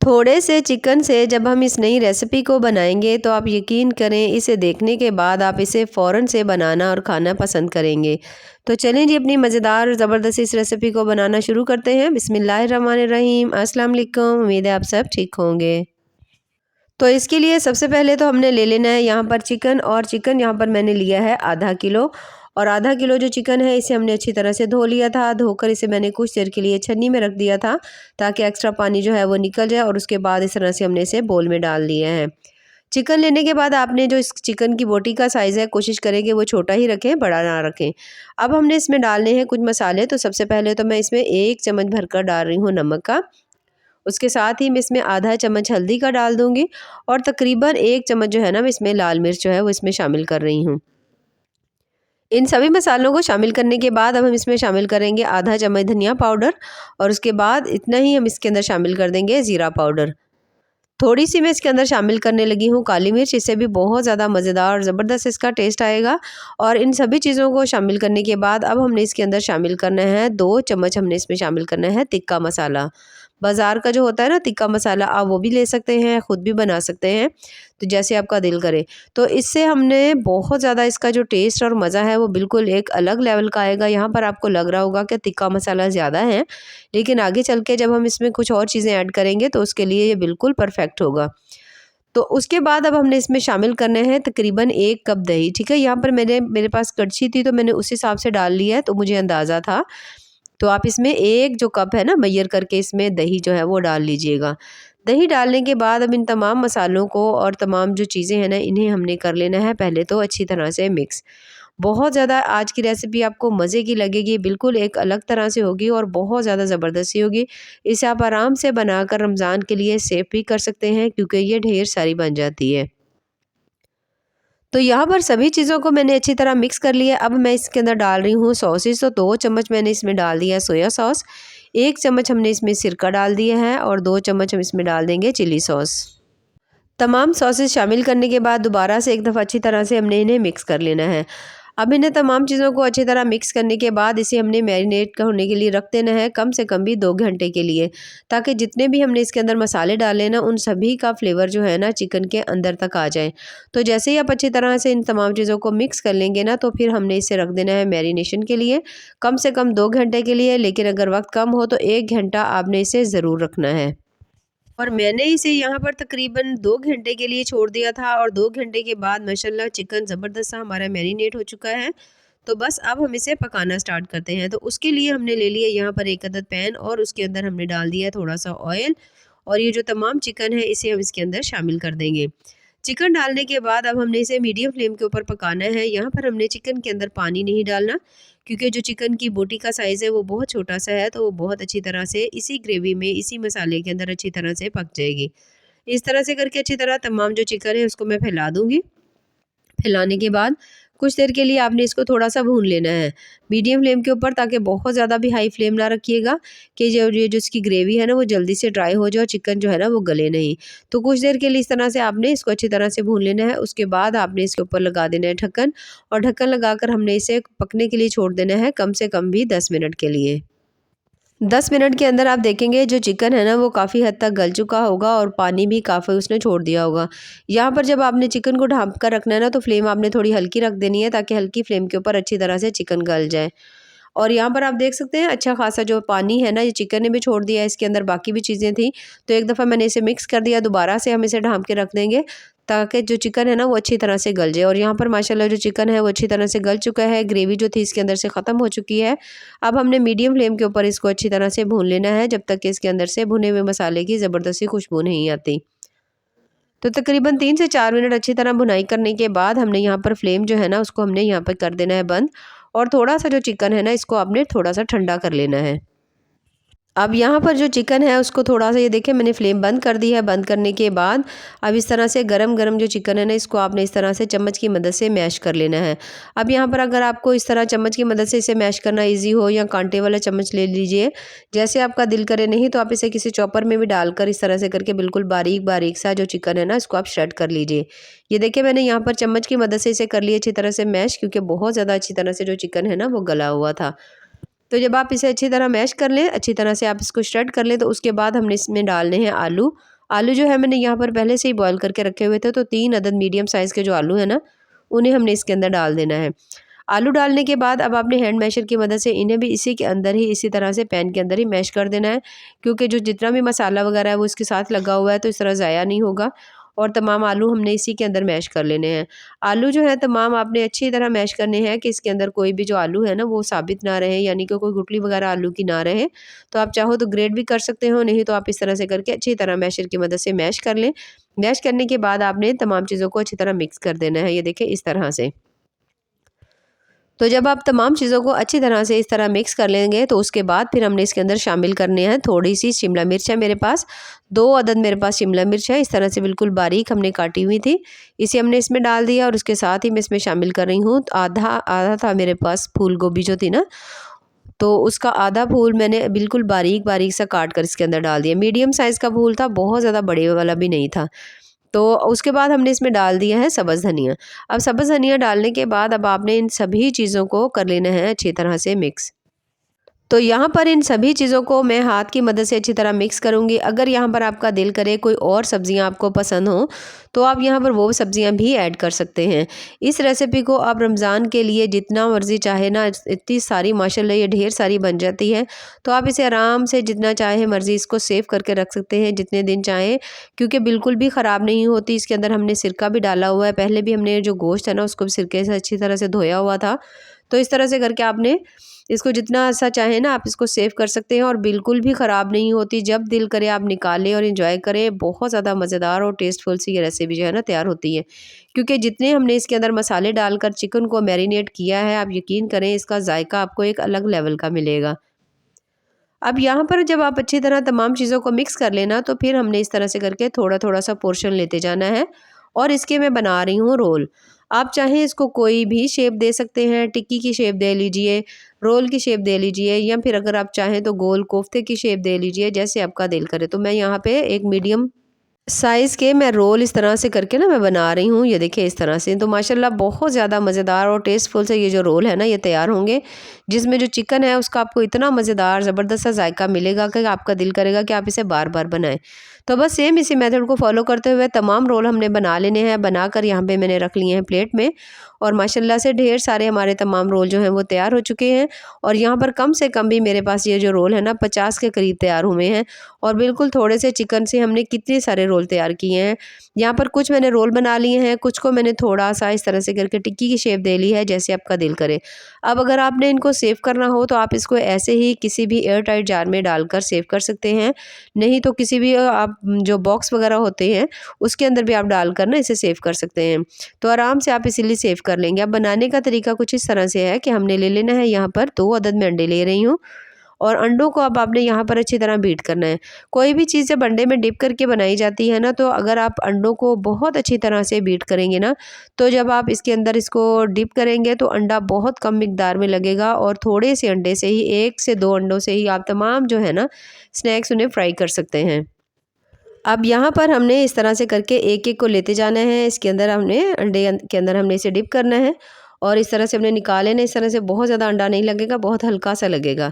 थोड़े से चिकन से जब हम इस नई रेसिपी को बनाएंगे तो आप यकीन करें, इसे देखने के बाद आप इसे फ़ौरन से बनाना और खाना पसंद करेंगे। तो चलें जी, अपनी मज़ेदार और ज़बरदस्त इस रेसिपी को बनाना शुरू करते हैं। बिस्मिल्लाहिर्रहमानिर्रहीम। अस्सलाम वालेकुम। उम्मीद है आप सब ठीक होंगे। तो इसके लिए सबसे पहले तो हमने ले लेना है यहाँ पर चिकन, और चिकन यहाँ पर मैंने लिया है आधा किलो। और आधा किलो जो चिकन है इसे हमने अच्छी तरह से धो लिया था। धोकर इसे मैंने कुछ देर के लिए छन्नी में रख दिया था ताकि एक्स्ट्रा पानी जो है वो निकल जाए, और उसके बाद इस तरह से हमने इसे बोल में डाल दिया है। चिकन लेने के बाद आपने जो इस चिकन की बोटी का साइज़ है कोशिश करें कि वो छोटा ही रखें, बड़ा ना रखें। अब हमने इसमें डालने हैं कुछ मसाले। तो सबसे पहले तो मैं इसमें 1 चम्मच भरकर डाल रही हूँ नमक का। उसके साथ ही मैं इसमें आधा चम्मच हल्दी का डाल दूँगी, और तकरीबन 1 चम्मच जो है ना मैं इसमें लाल मिर्च जो है वो इसमें शामिल कर रही हूँ। इन सभी मसालों को शामिल करने के बाद अब हम इसमें शामिल करेंगे आधा चम्मच धनिया पाउडर, और उसके बाद इतना ही हम इसके अंदर शामिल कर देंगे ज़ीरा पाउडर। थोड़ी सी मैं इसके अंदर शामिल करने लगी हूँ काली मिर्च, इससे भी बहुत ज़्यादा मज़ेदार और ज़बरदस्त इसका टेस्ट आएगा। और इन सभी चीज़ों को शामिल करने के बाद अब हमने इसके अंदर शामिल करना है 2 चम्मच, हमने इसमें शामिल करना है तिक्का मसाला। बाज़ार का जो होता है ना तिक्का मसाला, आप वो भी ले सकते हैं, ख़ुद भी बना सकते हैं, तो जैसे आपका दिल करे। तो इससे हमने बहुत ज़्यादा इसका जो टेस्ट और मज़ा है वो बिल्कुल एक अलग लेवल का आएगा। यहाँ पर आपको लग रहा होगा कि तिक्का मसाला ज़्यादा है, लेकिन आगे चल के जब हम इसमें कुछ और चीज़ें ऐड करेंगे तो उसके लिए ये बिल्कुल परफेक्ट होगा। तो उसके बाद अब हमने इसमें शामिल करने हैं तकरीबन 1 कप दही। ठीक है, यहाँ पर मेरे पास कड़छी थी तो मैंने उस हिसाब से डाल लिया है, तो मुझे अंदाज़ा था। तो आप इसमें 1 जो कप है ना मेजर करके इसमें दही जो है वो डाल लीजिएगा। दही डालने के बाद अब इन तमाम मसालों को और तमाम जो चीज़ें हैं ना इन्हें हमने कर लेना है पहले तो अच्छी तरह से मिक्स। बहुत ज़्यादा आज की रेसिपी आपको मज़े की लगेगी, बिल्कुल एक अलग तरह से होगी और बहुत ज़्यादा ज़बरदस्ती होगी। इसे आप आराम से बनाकर रमज़ान के लिए सेव भी कर सकते हैं, क्योंकि ये ढेर सारी बन जाती है। तो यहाँ पर सभी चीज़ों को मैंने अच्छी तरह मिक्स कर लिया। अब मैं इसके अंदर डाल रही हूँ सॉसेस। तो 2 चम्मच मैंने इसमें डाल दिया है सोया सॉस, 1 चम्मच हमने इसमें सिरका डाल दिया है, और 2 चम्मच हम इसमें डाल देंगे चिली सॉस। तमाम सॉसेस शामिल करने के बाद दोबारा से एक दफ़ा अच्छी तरह से हमने इन्हें मिक्स कर लेना है। अब इन्हें तमाम चीज़ों को अच्छी तरह मिक्स करने के बाद इसे हमने मैरिनेट होने के लिए रख देना है, कम से कम भी 2 घंटे के लिए, ताकि जितने भी हमने इसके अंदर मसाले डाले ना उन सभी का फ्लेवर जो है ना चिकन के अंदर तक आ जाए। तो जैसे ही आप अच्छी तरह से इन तमाम चीज़ों को मिक्स कर लेंगे ना, तो फिर हमने इसे रख देना है मैरिनेशन के लिए, कम से कम 2 घंटे के लिए, लेकिन अगर वक्त कम हो तो 1 घंटा आपने इसे ज़रूर रखना है। और मैंने इसे यहाँ पर तकरीबन 2 घंटे के लिए छोड़ दिया था, और 2 घंटे के बाद माशाल्लाह चिकन ज़बरदस्त सा हमारा मैरिनेट हो चुका है। तो बस अब हम इसे पकाना स्टार्ट करते हैं। तो उसके लिए हमने ले लिया यहाँ पर 1 अदद पैन, और उसके अंदर हमने डाल दिया थोड़ा सा ऑयल, और ये जो तमाम चिकन है इसे हम इसके अंदर शामिल कर देंगे। चिकन डालने के बाद अब हमने इसे मीडियम फ्लेम के ऊपर पकाना है। यहाँ पर हमने चिकन के अंदर पानी नहीं डालना, क्योंकि जो चिकन की बोटी का साइज़ है वो बहुत छोटा सा है, तो वो बहुत अच्छी तरह से इसी ग्रेवी में, इसी मसाले के अंदर अच्छी तरह से पक जाएगी। इस तरह से करके अच्छी तरह तमाम जो चिकन है उसको मैं फैला दूँगी। फैलाने के बाद कुछ देर के लिए आपने इसको थोड़ा-सा भून लेना है, मीडियम फ्लेम के ऊपर, ताकि बहुत ज़्यादा भी हाई फ्लेम ना रखिएगा कि जो इसकी ग्रेवी है ना वो जल्दी से ड्राई हो जाए और चिकन जो है ना वो गले नहीं। तो कुछ देर के लिए इस तरह से आपने इसको अच्छी तरह से भून लेना है। उसके बाद आपने इसके ऊपर लगा देना है ढक्कन, और ढक्कन लगाकर हमने इसे पकने के लिए छोड़ देना है, कम से कम भी 10 मिनट के लिए। 10 मिनट के अंदर आप देखेंगे जो चिकन है ना वो काफ़ी हद तक गल चुका होगा, और पानी भी काफ़ी उसने छोड़ दिया होगा। यहाँ पर जब आपने चिकन को ढाँप कर रखना है ना, तो फ्लेम आपने थोड़ी हल्की रख देनी है, ताकि हल्की फ्लेम के ऊपर अच्छी तरह से चिकन गल जाए। और यहाँ पर आप देख सकते हैं अच्छा खासा जो पानी है ना ये चिकन ने भी छोड़ दिया है, इसके अंदर बाकी भी चीज़ें थी। तो एक दफ़ा मैंने इसे मिक्स कर दिया, दोबारा से हम इसे ढाँप के रख देंगे, ताकि जो चिकन है ना वो अच्छी तरह से गल जाए। और यहाँ पर माशाल्लाह जो चिकन है वो अच्छी तरह से गल चुका है, ग्रेवी जो थी इसके अंदर से ख़त्म हो चुकी है। अब हमने मीडियम फ्लेम के ऊपर इसको अच्छी तरह से भून लेना है, जब तक कि इसके अंदर से भुने हुए मसाले की ज़बरदस्ती खुशबू नहीं आती। तो तकरीबन 3 से 4 मिनट अच्छी तरह भुनाई करने के बाद हमने यहाँ पर फ्लेम जो है ना उसको हमने यहाँ पर कर देना है बंद, और थोड़ा-सा जो चिकन है ना इसको आपने थोड़ा-सा ठंडा कर लेना है। अब यहाँ पर जो चिकन है उसको थोड़ा-सा, ये देखिए मैंने फ्लेम बंद कर दी है। बंद करने के बाद अब इस तरह से गरम-गरम जो चिकन है ना इसको आपने इस तरह से चम्मच की मदद से मैश कर लेना है। अब यहाँ पर अगर आपको इस तरह चम्मच की मदद से इसे मैश करना ईज़ी हो, या कांटे वाला चम्मच ले लीजिए, जैसे आपका दिल करे। नहीं तो आप इसे किसी चॉपर में भी डालकर इस तरह से करके बिल्कुल बारीक-बारीक सा जो चिकन है ना इसको आप श्रेड कर लीजिए। ये देखिए मैंने यहाँ पर चम्मच की मदद से इसे कर लिया अच्छी तरह से मैश, क्योंकि बहुत ज़्यादा अच्छी तरह से जो चिकन है ना वो गला हुआ था। तो जब आप इसे अच्छी तरह मैश कर लें, अच्छी तरह से आप इसको श्रेड कर लें, तो उसके बाद हमने इसमें डालने हैं आलू। आलू जो है मैंने यहाँ पर पहले से ही बॉयल करके रखे हुए थे, तो 3 अदद मीडियम साइज़ के जो आलू है ना, उन्हें हमने इसके अंदर डाल देना है। आलू डालने के बाद अब आपने हैंड मैशर की मदद से इन्हें भी इसी के अंदर ही, इसी तरह से पैन के अंदर ही मैश कर देना है, क्योंकि जो जितना भी मसाला वगैरह है वो इसके साथ लगा हुआ है, तो इस तरह ज़ाया नहीं होगा। और तमाम आलू हमने इसी के अंदर मैश कर लेने हैं। आलू जो है तमाम आपने अच्छी तरह मैश करने हैं कि इसके अंदर कोई भी जो आलू है ना वो साबित ना रहे, यानी कि कोई गुठली वगैरह आलू की ना रहे। तो आप चाहो तो ग्रेट भी कर सकते हो, नहीं तो आप इस तरह से करके अच्छी तरह मैशर की मदद से मैश कर लें। मैश करने के बाद आपने तमाम चीज़ों को अच्छी तरह मिक्स कर देना है। ये देखिए इस तरह से। तो जब आप तमाम चीज़ों को अच्छी तरह से इस तरह मिक्स कर लेंगे, तो उसके बाद फिर हमने इसके अंदर शामिल करने हैं थोड़ी-सी शिमला मिर्च है मेरे पास, 2 अदद मेरे पास शिमला मिर्च है, इस तरह से बिल्कुल बारीक हमने काटी हुई थी। इसे हमने इसमें डाल दिया और उसके साथ ही मैं इसमें शामिल कर रही हूँ आधा आधा था मेरे पास फूल गोभी जो थी ना, तो उसका आधा फूल मैंने बिल्कुल बारीक-बारीक सा काट कर इसके अंदर डाल दिया। मीडियम साइज़ का फूल था, बहुत ज़्यादा बड़े वाला भी नहीं था। तो उसके बाद हमने इसमें डाल दिया है सब्ज़ धनिया। अब सब्ज़ धनिया डालने के बाद अब आपने इन सभी चीज़ों को कर लेना है अच्छी तरह से मिक्स। तो यहाँ पर इन सभी चीज़ों को मैं हाथ की मदद से अच्छी तरह मिक्स करूँगी। अगर यहाँ पर आपका दिल करे कोई और सब्ज़ियाँ आपको पसंद हों, तो आप यहाँ पर वो सब्ज़ियाँ भी ऐड कर सकते हैं। इस रेसिपी को आप रमज़ान के लिए जितना मर्ज़ी चाहे ना, इतनी सारी माशाल्लाह ये ढेर सारी बन जाती है। तो आप इसे आराम से जितना चाहे मर्ज़ी इसको सेव करके रख सकते हैं जितने दिन चाहें, क्योंकि बिल्कुल भी ख़राब नहीं होती। इसके अंदर हमने सिरका भी डाला हुआ है। पहले भी हमने जो गोश्त है ना उसको भी सिरके से अच्छी तरह से धोया हुआ था। तो इस तरह से करके आपने इसको जितना सा चाहे ना आप इसको सेव कर सकते हैं और बिल्कुल भी ख़राब नहीं होती। जब दिल करे आप निकालें और एंजॉय करें। बहुत ज़्यादा मज़ेदार और टेस्टफुल सी ये रेसिपी जो है ना तैयार होती है, क्योंकि जितने हमने इसके अंदर मसाले डालकर चिकन को मैरिनेट किया है, आप यकीन करें इसका जायका आपको एक अलग लेवल का मिलेगा। अब यहाँ पर जब आप अच्छी तरह तमाम चीज़ों को मिक्स कर लेना, तो फिर हमने इस तरह से करके थोड़ा-थोड़ा सा पोर्शन लेते जाना है और इसके मैं बना रही हूँ रोल। आप चाहें इसको कोई भी शेप दे सकते हैं, टिक्की की शेप दे लीजिए, रोल की शेप दे लीजिए, या फिर अगर आप चाहें तो गोल कोफ्ते की शेप दे लीजिए, जैसे आपका दिल करे। तो मैं यहाँ पे एक मीडियम साइज़ के मैं रोल इस तरह से करके ना मैं बना रही हूँ। ये देखिए इस तरह से। तो माशाल्लाह बहुत ज़्यादा मज़ेदार और टेस्टफुल से ये जो रोल है ना ये तैयार होंगे, जिसमें जो चिकन है उसका आपको इतना मज़ेदार ज़बरदस्त सा जायका मिलेगा कि आपका दिल करेगा कि आप इसे बार-बार बनाएँ। तो बस सेम इसी मेथड को फ़ॉलो करते हुए तमाम रोल हमने बना लेने हैं। बनाकर यहाँ पे मैंने रख लिए हैं प्लेट में, और माशाल्लाह से ढेर सारे हमारे तमाम रोल जो हैं वो तैयार हो चुके हैं। और यहाँ पर कम से कम भी मेरे पास ये जो रोल है ना 50 के करीब तैयार हुए हैं, और बिल्कुल थोड़े से चिकन से हमने कितने सारे रोल तैयार किए हैं। यहाँ पर कुछ मैंने रोल बना लिए हैं, कुछ को मैंने थोड़ा-सा इस तरह से करके टिक्की की शेप दे ली है, जैसे आपका दिल करे। अब अगर आपने इनको सेव करना हो तो आप इसको ऐसे ही किसी भी एयर टाइट जार में डालकर सेव कर सकते हैं। नहीं तो किसी भी आप जो बॉक्स वगैरह होते हैं उसके अंदर भी आप डालकर ना इसे सेव कर सकते हैं। तो आराम से आप इसीलिए सेव कर लेंगे। अब बनाने का तरीका कुछ इस तरह से है कि हमने ले लेना है, यहाँ पर 2 अदद मैं अंडे ले रही हूँ, और अंडों को अब आपने यहाँ पर अच्छी तरह बीट करना है। कोई भी चीज़ जब अंडे में डिप करके बनाई जाती है ना, तो अगर आप अंडों को बहुत अच्छी तरह से बीट करेंगे ना, तो जब आप इसके अंदर इसको डिप करेंगे तो अंडा बहुत कम मिकदार में लगेगा, और थोड़े से अंडे से ही 1 से 2 अंडों से ही आप तमाम जो है ना स्नैक्स उन्हें फ्राई कर सकते हैं। अब यहाँ पर हमने इस तरह से करके एक-एक को लेते जाना है। इसके अंदर हमने अंडे के अंदर हमने इसे डिप करना है, और इस तरह से हमने निकाले ना, इस तरह से बहुत ज़्यादा अंडा नहीं लगेगा, बहुत हल्का सा लगेगा।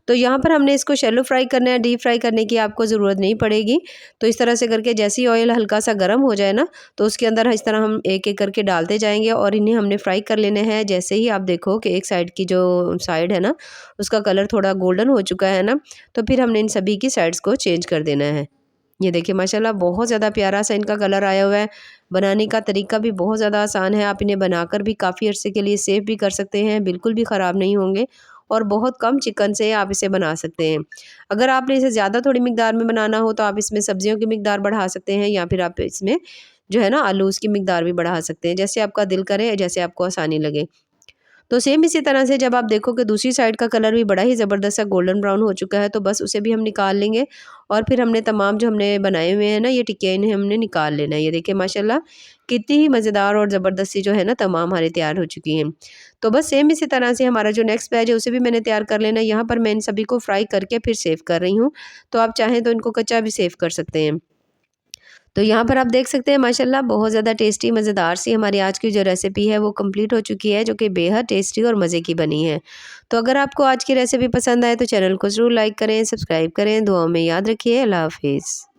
तो यहाँ पर हमने इसको शैलो फ्राई करना है, डीप फ्राई करने की आपको ज़रूरत नहीं पड़ेगी। तो इस तरह से करके जैसे ही ऑयल हल्का सा गर्म हो जाए ना, तो उसके अंदर इस तरह हम एक-एक करके डालते जाएँगे, और इन्हें हमने फ्राई कर लेने हैं। जैसे ही आप देखो कि एक साइड की जो साइड है ना, उसका कलर थोड़ा गोल्डन हो चुका है ना, तो फिर हमने इन सभी की साइड्स को चेंज कर देना है। ये देखिए माशाल्लाह बहुत ज़्यादा प्यारा सा इनका कलर आया हुआ है। बनाने का तरीका भी बहुत ज़्यादा आसान है। आप इन्हें बनाकर भी काफ़ी अरसे के लिए सेव भी कर सकते हैं, बिल्कुल भी ख़राब नहीं होंगे, और बहुत कम चिकन से आप इसे बना सकते हैं। अगर आपने इसे ज़्यादा थोड़ी मिकदार में बनाना हो तो आप इसमें सब्जियों की मिकदार बढ़ा सकते हैं, या फिर आप इसमें जो है ना आलू उसकी मिकदार भी बढ़ा सकते हैं, जैसे आपका दिल करे, जैसे आपको आसानी लगे। तो सेम इसी तरह से जब आप देखो कि दूसरी साइड का कलर भी बड़ा ही ज़बरदस्त सा गोल्डन ब्राउन हो चुका है, तो बस उसे भी हम निकाल लेंगे, और फिर हमने तमाम जो हमने बनाए हुए हैं ना ये टिक्कियाँ, इन्हें हमने निकाल लेना है। ये देखिए माशाल्लाह कितनी ही मज़ेदार और ज़बरदस्त सी जो है ना तमाम हमारी तैयार हो चुकी हैं। तो बस सेम इसी तरह से हमारा जो नेक्स्ट बैच है उसे भी मैंने तैयार कर लेना है। यहाँ पर मैं इन सभी को फ्राई करके फिर सेव कर रही हूँ, तो आप चाहें तो इनको कच्चा भी सेव कर सकते हैं। तो यहाँ पर आप देख सकते हैं माशाल्लाह बहुत ज़्यादा टेस्टी मज़ेदार सी हमारी आज की जो रेसिपी है वो कंप्लीट हो चुकी है, जो कि बेहद टेस्टी और मज़े की बनी है। तो अगर आपको आज की रेसिपी पसंद आए तो चैनल को ज़रूर लाइक करें, सब्सक्राइब करें। दुआओं में याद रखिए। अल्लाह हाफ़िज़।